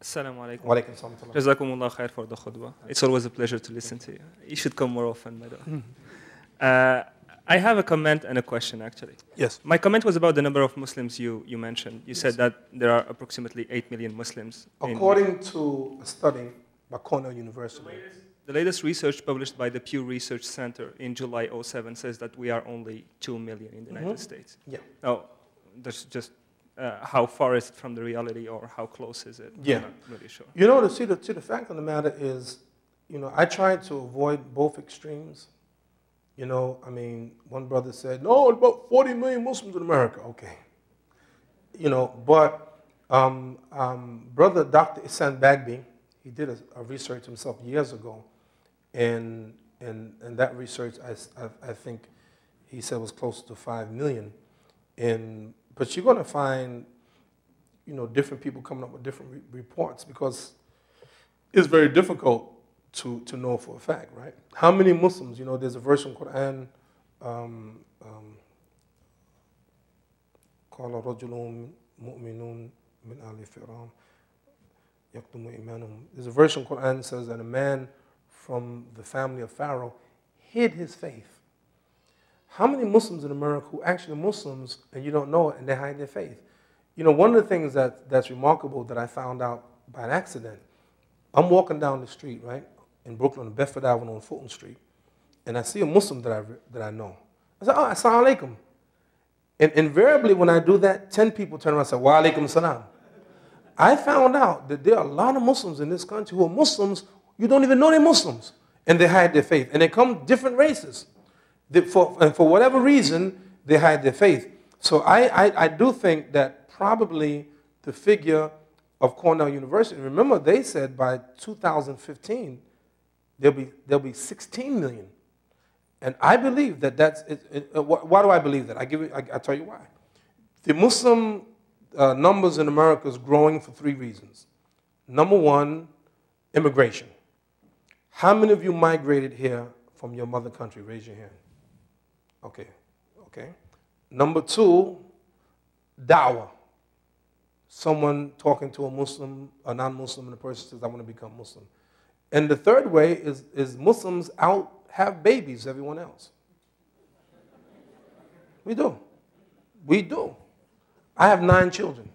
Assalamu alaikum. Wa alaikum salam. Jazakumullah khair for the khutbah. It's always a pleasure to listen to you. You should come more often, madam. I have a comment and a question, actually. Yes. My comment was about the number of Muslims you mentioned. You said that there are approximately 8 million Muslims. According to a study by Cornell University. The latest research published by the Pew Research Center in July 2007 says that we are only 2 million in the United States. Yeah. Now, that's just how far is it from the reality, or how close is it? Yeah. I'm not really sure. You know, the fact of the matter is, you know, I try to avoid both extremes. You know, I mean, one brother said, no, about 40 million Muslims in America. Okay. You know, but brother Dr. Isan Bagby, he did a research himself years ago, and that research, I think he said was close to 5 million. But you're going to find, you know, different people coming up with different reports, because it's very difficult to know for a fact, right? How many Muslims, you know, there's a verse in Quran, قال رجل مؤمن من آل فرعون يكتم إيمانهم. There's a verse in Quran that says that a man from the family of Pharaoh hid his faith. How many Muslims in America who actually are Muslims and you don't know it and they hide their faith? You know, one of the things that's remarkable that I found out by an accident, I'm walking down the street, right, in Brooklyn, Bedford Avenue on Fulton Street, and I see a Muslim that I know. I say, oh, assalamu alaikum. And invariably when I do that, 10 people turn around and say, wa alaikum salam. I found out that there are a lot of Muslims in this country who are Muslims, you don't even know they're Muslims, and they hide their faith. And they come different races. And for whatever reason, they hide their faith. So I do think that probably the figure of Cornell University, remember they said by 2015, there'll be 16 million. And I believe that why do I believe that? I'll tell you why. The Muslim numbers in America is growing for 3 reasons. Number one, immigration. How many of you migrated here from your mother country? Raise your hand. Okay. Number 2, da'wah. Someone talking to a Muslim, a non-Muslim, and the person says, I want to become Muslim. And the third way is Muslims have babies, everyone else. We do. I have 9 children.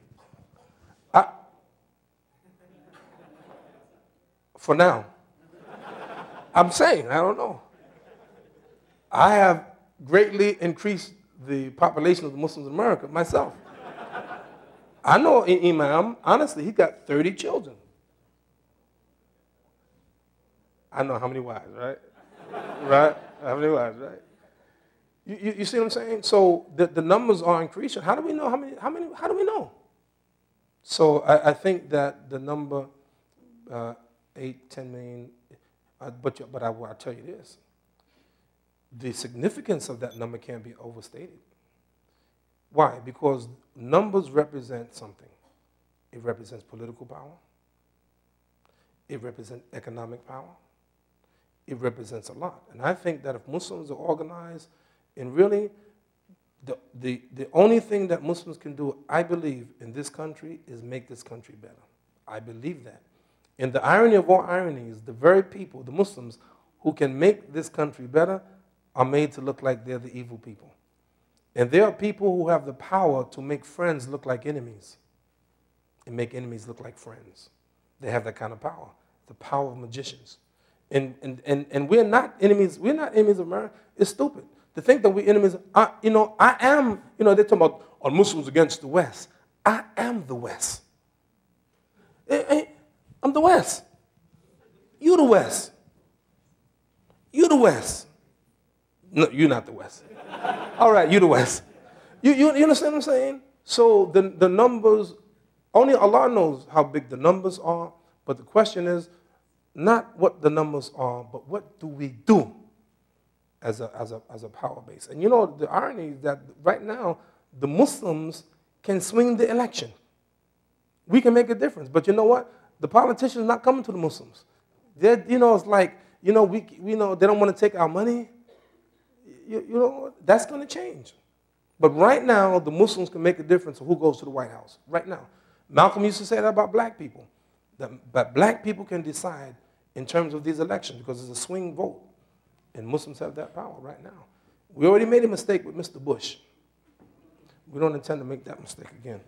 For now. I'm saying, I don't know. I have greatly increased the population of the Muslims in America myself. I know an imam, honestly, he got 30 children. I know how many wives, right? Right? How many wives, right? You see what I'm saying? So the numbers are increasing. How do we know how do we know? So I think that the number 8, 10 million, but I'll tell you this. The significance of that number can't be overstated. Why? Because numbers represent something. It represents political power. It represents economic power. It represents a lot. And I think that if Muslims are organized, and really the only thing that Muslims can do, I believe, in this country is make this country better. I believe that. And the irony of all ironies, the very people, the Muslims, who can make this country better are made to look like they're the evil people. And there are people who have the power to make friends look like enemies and make enemies look like friends. They have that kind of power, the power of magicians. And we're not enemies. We're not enemies of America. It's stupid to think that we're enemies. I am, they're talking about are Muslims against the West. I am the West. I'm the West. You the West. You the West. No, you're not the West. All right, you the West. You understand what I'm saying? So the numbers, only Allah knows how big the numbers are, but the question is not what the numbers are, but what do we do as a power base? And the irony is that right now, the Muslims can swing the election. We can make a difference. But you know what? The politicians are not coming to the Muslims. It's like, we know they don't want to take our money. That's going to change. But right now, the Muslims can make a difference of who goes to the White House. Right now. Malcolm used to say that about black people. But black people can decide in terms of these elections because it's a swing vote. And Muslims have that power right now. We already made a mistake with Mr. Bush. We don't intend to make that mistake again.